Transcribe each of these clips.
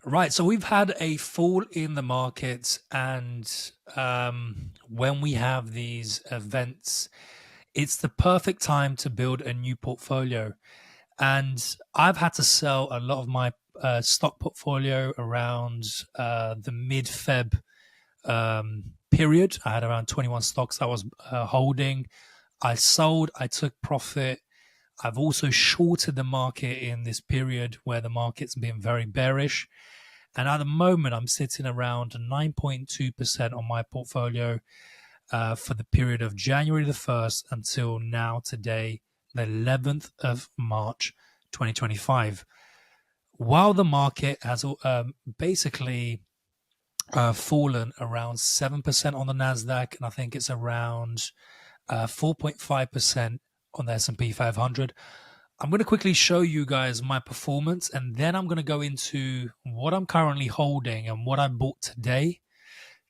Right. So we've had a fall in the markets, and when we have these events, it's the perfect time to build a new portfolio. And I've had to sell a lot of my stock portfolio around the mid Feb period. I had around 21 stocks I was holding. I sold, I took profit. I've also shorted the market in this period where the market's been very bearish. And at the moment, I'm sitting around 9.2% on my portfolio for the period of January the 1st until now, today, the 11th of March, 2025. While the market has basically fallen around 7% on the NASDAQ, and I think it's around 4.5% on the S&P 500. I'm going to quickly show you guys my performance, and then I'm going to go into what I'm currently holding and what I bought today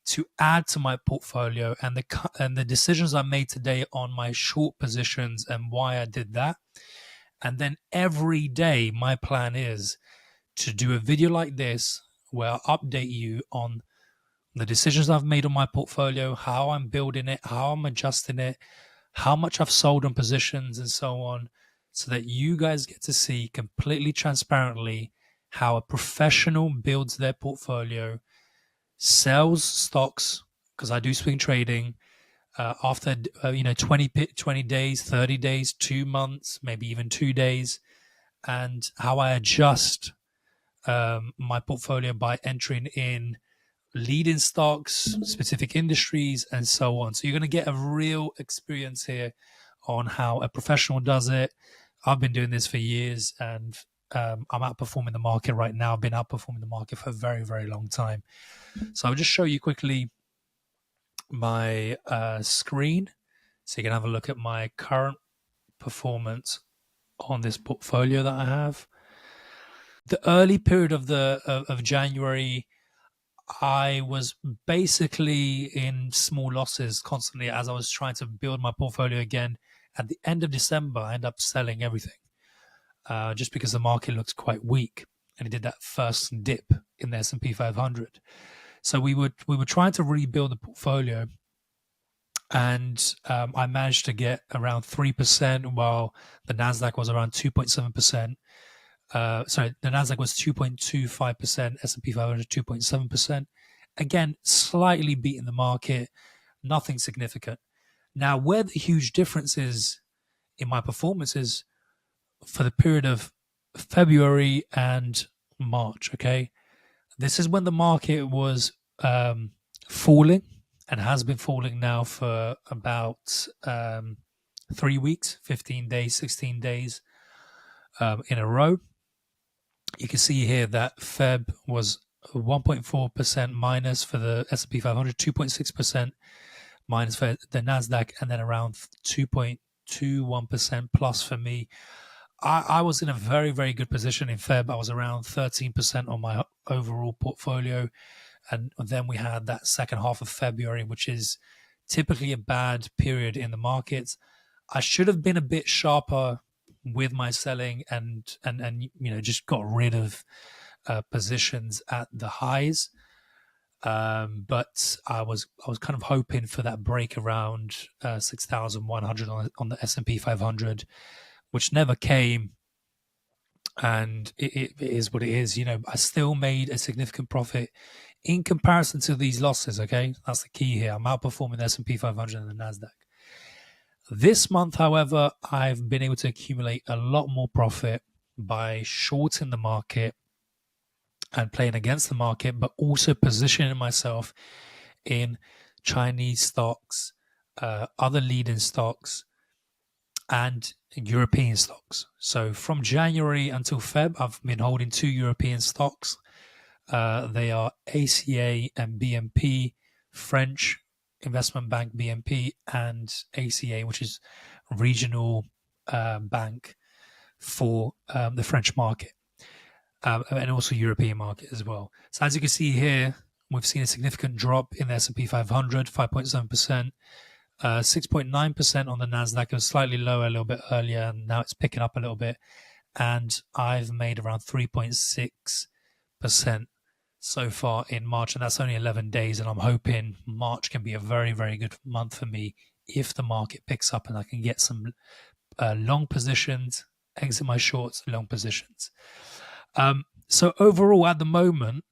to add to my portfolio, and the decisions I made today on my short positions and why I did that. And then every day my plan is to do a video like this where I update you on the decisions I've made on my portfolio, how I'm building it, how I'm adjusting it, how much I've sold on positions, and so on, so that you guys get to see completely transparently how a professional builds their portfolio, sells stocks, because I do swing trading, after 20 days, 30 days, 2 months, maybe even 2 days, and how I adjust my portfolio by entering in leading stocks, specific industries, and so on. So you're going to get a real experience here on how a professional does it. I've been doing this for years, and I'm outperforming the market right now. I've been outperforming the market for a very, very long time. So I'll just show you quickly my screen so you can have a look at my current performance on this portfolio that I have. The early period of January, I was basically in small losses constantly as I was trying to build my portfolio again. At the end of December, I ended up selling everything just because the market looked quite weak, and it did that first dip in the S&P 500. So we were trying to rebuild the portfolio, and I managed to get around 3%, while the Nasdaq was around 2.7%. Sorry, the Nasdaq was 2.25%, S&P 500 2.7%. Again, slightly beating the market, nothing significant. Now, where the huge difference is in my performances for the period of February and March, okay? This is when the market was falling and has been falling now for about 3 weeks, 15 days, 16 days in a row. You can see here that Feb was 1.4% minus for the S&P 500, 2.6% minus for the Nasdaq, and then around 2.21% plus for me. I was in a very, very good position in Feb. I was around 13% on my overall portfolio. And then we had that second half of February, which is typically a bad period in the markets. I should have been a bit sharper with my selling and just got rid of positions at the highs. But I was kind of hoping for that break around 6,100 on the S&P 500, which never came. And it is what it is. I still made a significant profit in comparison to these losses. Okay, that's the key here. I'm outperforming the S&P 500 and the Nasdaq. This month, however, I've been able to accumulate a lot more profit by shorting the market and playing against the market, but also positioning myself in Chinese stocks, other leading stocks, and European stocks. So from January until Feb, I've been holding 2 European stocks. They are ACA and BNP, French investment bank BNP, and ACA, which is regional bank for the French market, and also European market as well. So as you can see here, we've seen a significant drop in the S&P 500, 5.7%. 6.9% on the Nasdaq. It was slightly lower a little bit earlier, and now it's picking up a little bit. And I've made around 3.6% so far in March, and that's only 11 days. And I'm hoping March can be a very, very good month for me if the market picks up and I can get some long positions, exit my shorts, long positions. So overall, at the moment,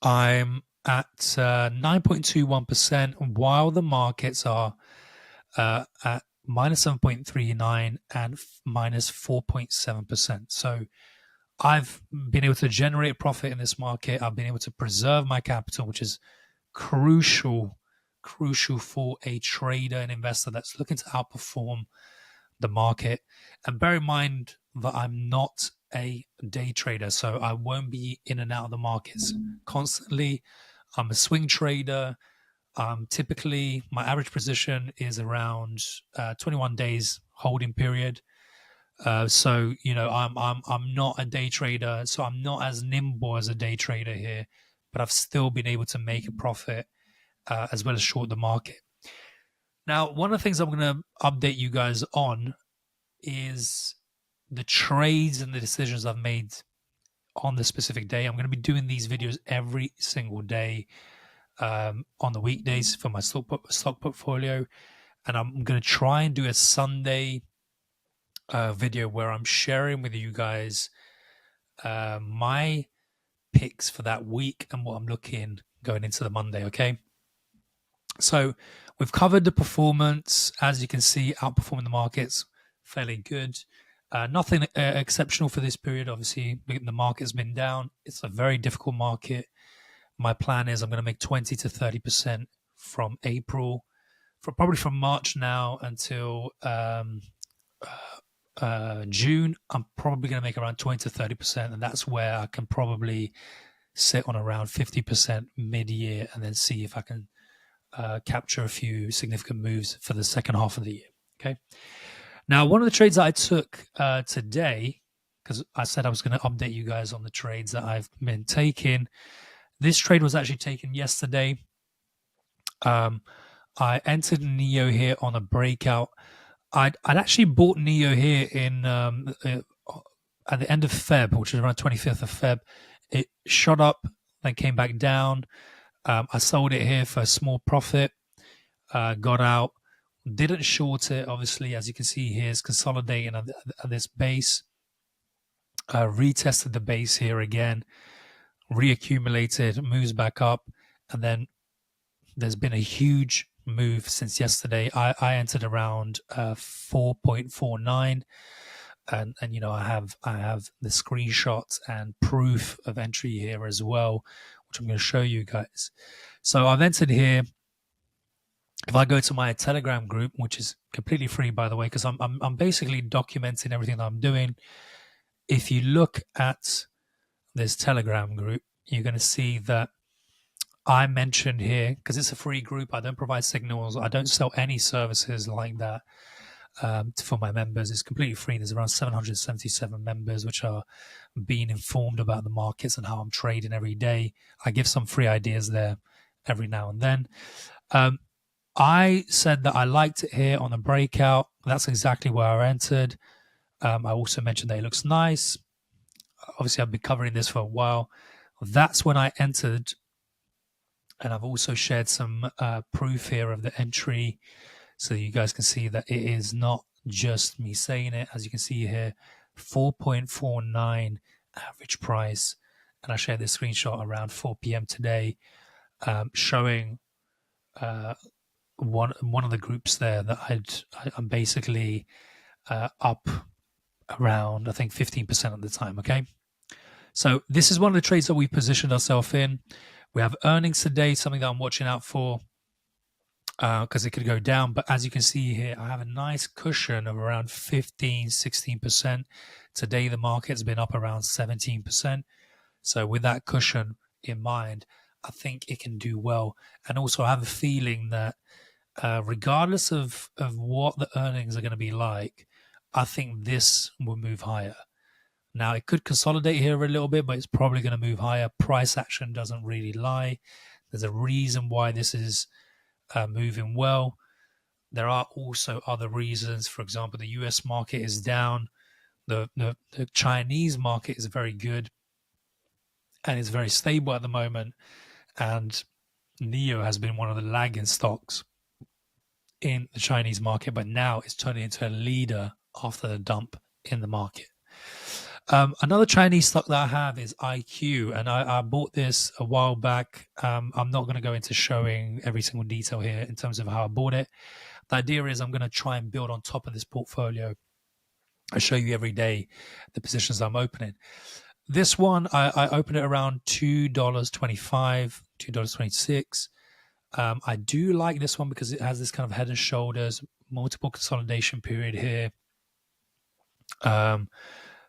I'm at 9.21%, while the markets are at minus 7.39 and minus 4.7%. So I've been able to generate profit in this market. I've been able to preserve my capital, which is crucial for a trader and investor that's looking to outperform the market. And bear in mind that I'm not a day trader, so I won't be in and out of the markets constantly. I'm a swing trader. Typically, my average position is around 21 days holding period. So I'm not a day trader, so I'm not as nimble as a day trader here, but I've still been able to make a profit as well as short the market. Now, one of the things I'm going to update you guys on is the trades and the decisions I've made on the specific day. I'm going to be doing these videos every single day on the weekdays for my stock portfolio, and I'm going to try and do a Sunday video where I'm sharing with you guys my picks for that week and what I'm looking going into the Monday. Okay, so we've covered the performance. As you can see, outperforming the markets, fairly good. Nothing exceptional for this period. Obviously, the market's been down. It's a very difficult market. My plan is I'm going to make 20 to 30% from April, probably from March now until June. I'm probably going to make around 20 to 30%, and that's where I can probably sit on around 50% mid-year and then see if I can capture a few significant moves for the second half of the year. Okay. Now, one of the trades that I took today, because I said I was going to update you guys on the trades that I've been taking. This trade was actually taken yesterday. I entered NEO here on a breakout. I'd actually bought NEO here in at the end of Feb, which is around 25th of Feb. It shot up, then came back down. I sold it here for a small profit, got out, didn't short it. Obviously, as you can see here, it's consolidating at this base. Retested the base here again, reaccumulated, moves back up, and then there's been a huge move since yesterday. I entered around 4.49, and I have the screenshots and proof of entry here as well, which I'm going to show you guys. So I've entered here. If I go to my Telegram group, which is completely free, by the way, because I'm basically documenting everything that I'm doing. If you look at this Telegram group, you're going to see that I mentioned here, because it's a free group, I don't provide signals, I don't sell any services like that for my members. It's completely free. There's around 777 members which are being informed about the markets and how I'm trading every day. I give some free ideas there every now and then. I said that I liked it here on a breakout. That's exactly where I entered. I also mentioned that it looks nice. Obviously, I've been covering this for a while. That's when I entered. And I've also shared some proof here of the entry so you guys can see that it is not just me saying it. As you can see here, 4.49 average price. And I shared this screenshot around 4 p.m. today showing one of the groups there that I'm basically up around, I think, 15% at the time, okay? So this is one of the trades that we positioned ourselves in. We have earnings today, something that I'm watching out for because it could go down. But as you can see here, I have a nice cushion of around 15, 16%. Today, the market's been up around 17%. So with that cushion in mind, I think it can do well. And also I have a feeling that regardless of what the earnings are going to be like, I think this will move higher. Now, it could consolidate here a little bit, but it's probably going to move higher. Price action doesn't really lie. There's a reason why this is moving well. There are also other reasons. For example, the US market is down. The Chinese market is very good. and it's very stable at the moment. And NEO has been one of the lagging stocks in the Chinese market, but now it's turning into a leader after the dump in the market. Another Chinese stock that I have is IQ, and I bought this a while back. I'm not going to go into showing every single detail here in terms of how I bought it. The idea is I'm going to try and build on top of this portfolio. I show you every day the positions I'm opening. This one, I opened it around $2.25, $2.26. I do like this one because it has this kind of head and shoulders, multiple consolidation period here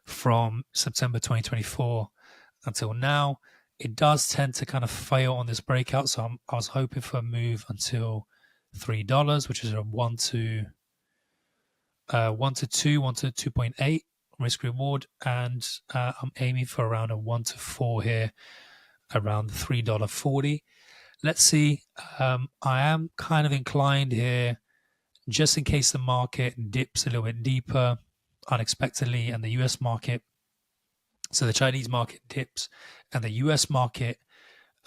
from September 2024 until now. It does tend to kind of fail on this breakout, so I was hoping for a move until $3, which is a 1 to 2, 1 to 2.8 risk reward, and I'm aiming for around a 1 to 4 here, around $3.40. Let's see. I am kind of inclined here, just in case the market dips a little bit deeper unexpectedly, and the US market, so the Chinese market dips and the US market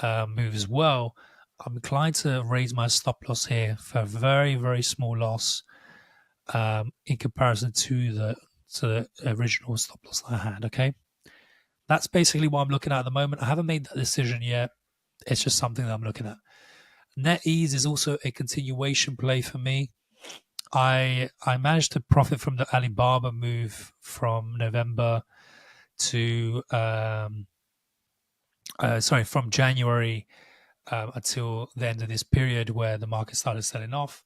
moves well. I'm inclined to raise my stop loss here for a very, very small loss in comparison to the original stop loss that I had. Okay, that's basically what I'm looking at the moment. I haven't made that decision yet. It's just something that I'm looking at. NetEase is also a continuation play for me. I managed to profit from the Alibaba move from November to from January until the end of this period where the market started selling off.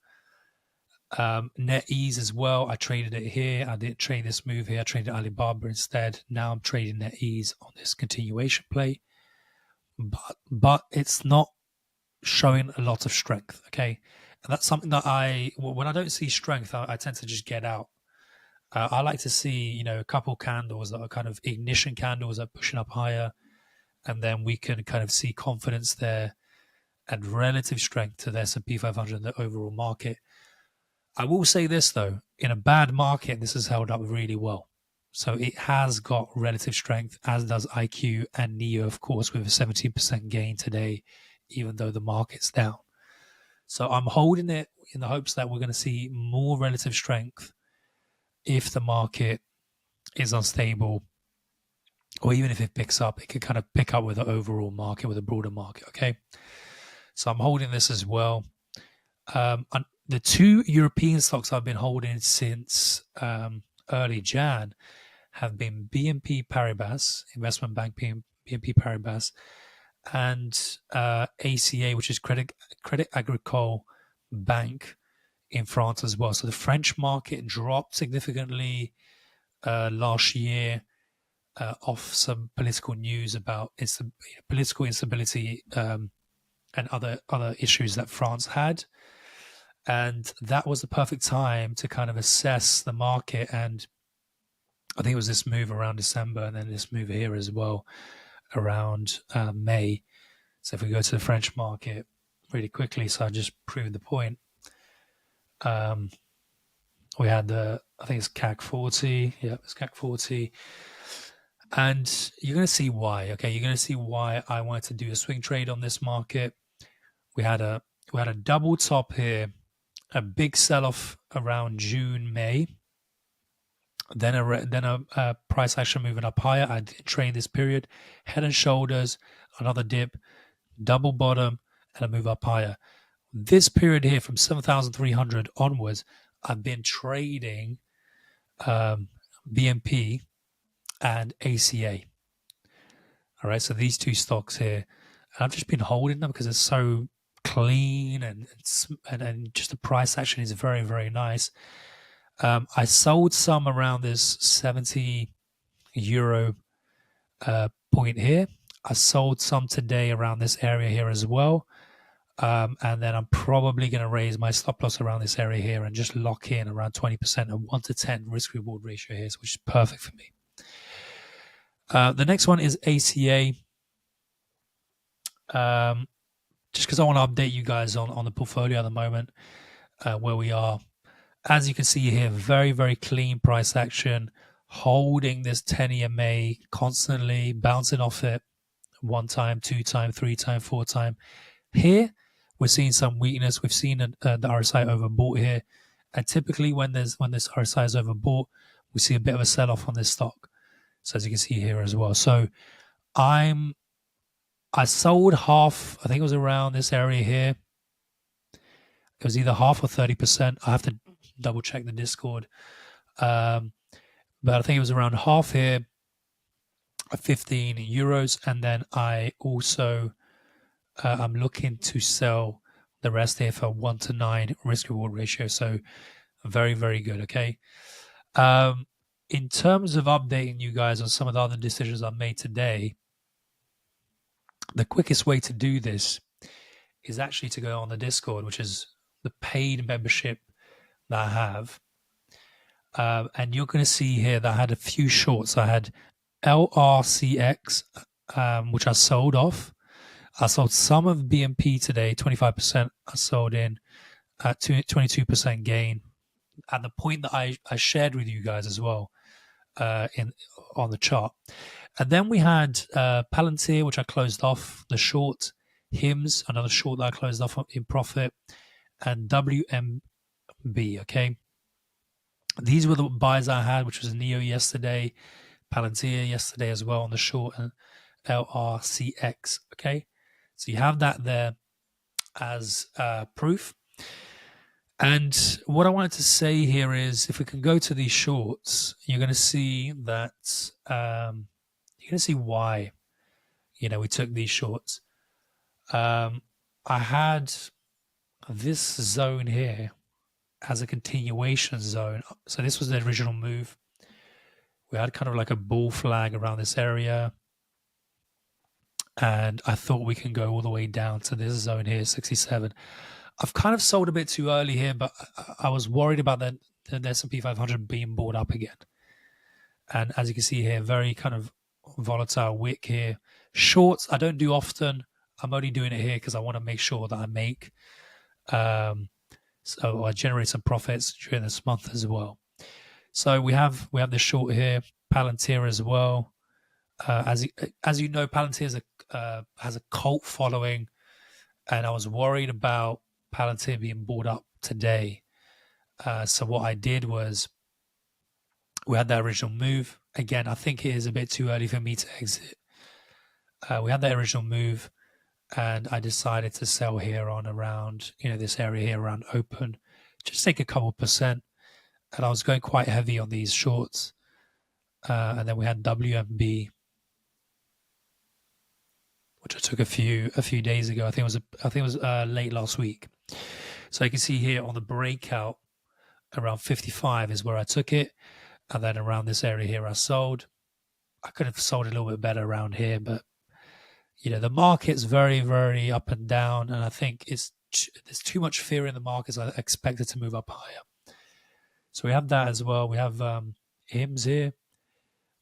NetEase as well. I traded it here. I didn't trade this move here. I traded Alibaba instead. Now I'm trading NetEase on this continuation play, but it's not showing a lot of strength. Okay, and that's something that when I don't see strength, I tend to just get out. I like to see, a couple candles that are kind of ignition candles that are pushing up higher, and then we can kind of see confidence there and relative strength to the S&P 500 and the overall market. I will say this though, in a bad market, this has held up really well. So it has got relative strength, as does IQ and NEO, of course, with a 17% gain today, even though the market's down. So I'm holding it in the hopes that we're going to see more relative strength if the market is unstable, or even if it picks up, it could kind of pick up with the overall market, with a broader market. Okay, so I'm holding this as well. The two European stocks I've been holding since early Jan have been BNP Paribas, investment bank BNP Paribas, and ACA, which is Credit Agricole Bank in France as well. So the French market dropped significantly last year off some political news about political instability and other issues that France had. And that was the perfect time to kind of assess the market. And I think it was this move around December, and then this move here as well around May. So if we go to the French market really quickly, so I just proved the point. We had I think it's CAC 40. Yeah, it's CAC 40. And you're going to see why. Okay, you're going to see why I wanted to do a swing trade on this market. We had a double top here, a big sell-off around June, May. Then a price action moving up higher. I did trade this period, head and shoulders, another dip, double bottom, and a move up higher. This period here from 7,300 onwards, I've been trading BNP and ACA. All right, so these two stocks here, I've just been holding them because it's so clean and just the price action is very, very nice. I sold some around this 70 euro point here. I sold some today around this area here as well. And then I'm probably going to raise my stop loss around this area here and just lock in around 20%, a 1 to 10 risk reward ratio here, which is perfect for me. The next one is ACA. Just because I want to update you guys on the portfolio at the moment, where we are. As you can see here, very, very clean price action, holding this 10 EMA constantly, bouncing off it 1 time, 2 time, 3 time, 4 time. Here, we're seeing some weakness. We've seen the RSI overbought here, and typically when this RSI is overbought, we see a bit of a sell-off on this stock. So as you can see here as well. So I sold half. I think it was around this area here. It was either half or 30%. I have to double check the Discord, but I think it was around half here, 15 euros, and then I also I'm looking to sell the rest here for 1-to-9 risk reward ratio. So very, very good. Okay. In terms of updating you guys on some of the other decisions I made today, the quickest way to do this is actually to go on the Discord, which is the paid membership that I have. And you're going to see here that I had a few shorts. I had LRCX, which I sold off. I sold some of BNP today, 25%. I sold in at 22% gain at the point that I shared with you guys as well on the chart. And then we had Palantir, which I closed off the short, HIMS, another short that I closed off in profit, and WMB, okay? These were the buys I had, which was NEO yesterday, Palantir yesterday as well on the short, and LRCX, okay? So you have that there as proof. And what I wanted to say here is, if we can go to these shorts, you're going to see that you're going to see why, we took these shorts. I had this zone here as a continuation zone. So this was the original move. We had kind of like a bull flag around this area. And I thought we can go all the way down to this zone here, 67. I've kind of sold a bit too early here, but I was worried about the S&P 500 being bought up again. And as you can see here, very kind of volatile wick here. Shorts, I don't do often. I'm only doing it here because I want to make sure that I make, so I generate some profits during this month as well. So we have the short here, Palantir as well. As you know, Palantir has a cult following, and I was worried about Palantir being bought up today. So what I did was, we had that original move. Again, I think it is a bit too early for me to exit. We had that original move, and I decided to sell here on around, this area here around open, just take a couple percent. And I was going quite heavy on these shorts. And then we had WMB, which I took a few days ago. I think it was late last week. So you can see here on the breakout, around 55 is where I took it, and then around this area here I sold. I could have sold a little bit better around here, but the market's very, very up and down, and I think there's too much fear in the markets. I expect it to move up higher. So we have that as well. We have HIMS here,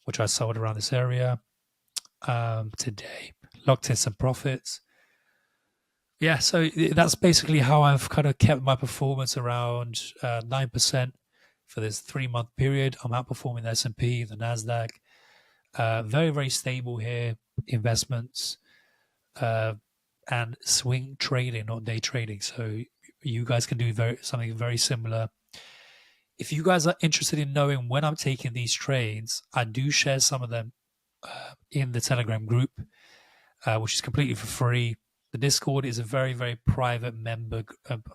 which I sold around this area today. Locked in some profits. Yeah, so that's basically how I've kind of kept my performance around 9% for this 3-month period. I'm outperforming the S&P, the NASDAQ. Very, very stable here, investments, and swing trading, not day trading. So you guys can do something very similar. If you guys are interested in knowing when I'm taking these trades, I do share some of them in the Telegram group, which is completely for free. The Discord is a very, very private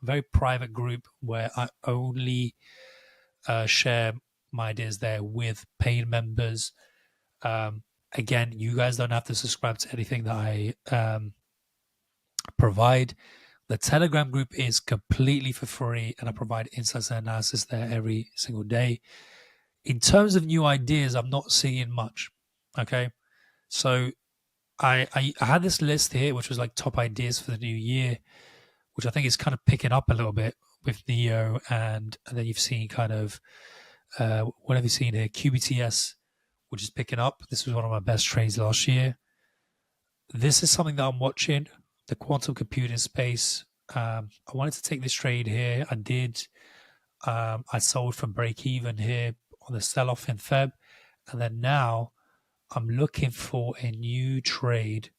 very private group where I only share my ideas there with paid members. Again, you guys don't have to subscribe to anything that I provide. The Telegram group is completely for free, and I provide insights and analysis there every single day. In terms of new ideas, I'm not seeing much. Okay, so I had this list here, which was like top ideas for the new year, which I think is kind of picking up a little bit with NEO, and then you've seen kind of what have you seen here? QBTS, which is picking up. This was one of my best trades last year. This is something that I'm watching. The quantum computing space. I wanted to take this trade here. I did. I sold from break even here on the sell-off in Feb, and then now I'm looking for a new trade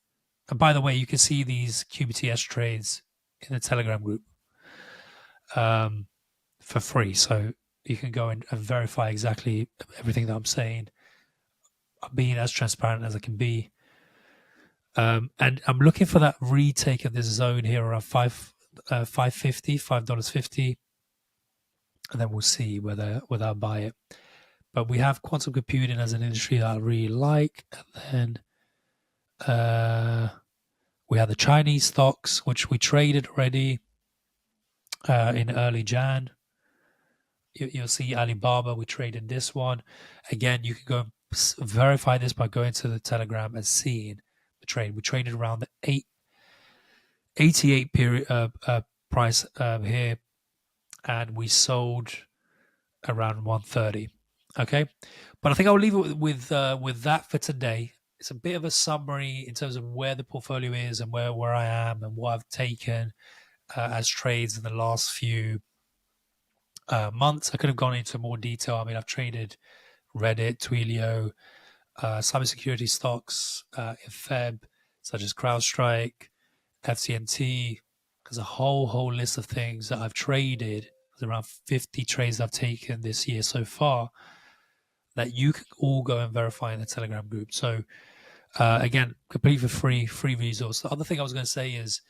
And by the way, you can see these QBTS trades in the Telegram group for free. So you can go and verify exactly everything that I'm saying. I'm being as transparent as I can be. And I'm looking for that retake of this zone here around $5.50, and then we'll see whether I buy it. But we have quantum computing as an industry that I really like, and then we have the Chinese stocks, which we traded already in early Jan. You'll see Alibaba, we traded this one. Again, you can go and verify this by going to the Telegram and seeing the trade. We traded around the 88 period price here, and we sold around 130. Okay, but I think I'll leave it with that for today. It's a bit of a summary in terms of where the portfolio is and where I am and what I've taken as trades in the last few months. I could have gone into more detail. I mean, I've traded Reddit, Twilio, cybersecurity stocks in Feb, such as CrowdStrike, FCNT. There's a whole list of things that I've traded. There's around 50 trades I've taken this year so far that you can all go and verify in the Telegram group. So again, completely free resource. The other thing I was going to say is,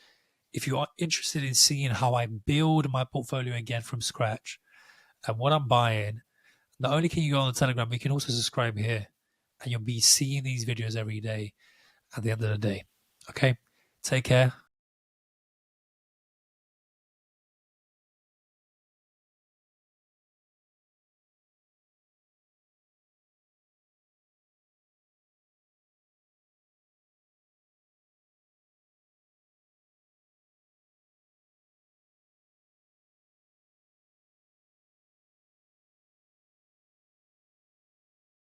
if you are interested in seeing how I build my portfolio again from scratch and what I'm buying, not only can you go on the Telegram, but you can also subscribe here, and you'll be seeing these videos every day at the end of the day. Okay, take care.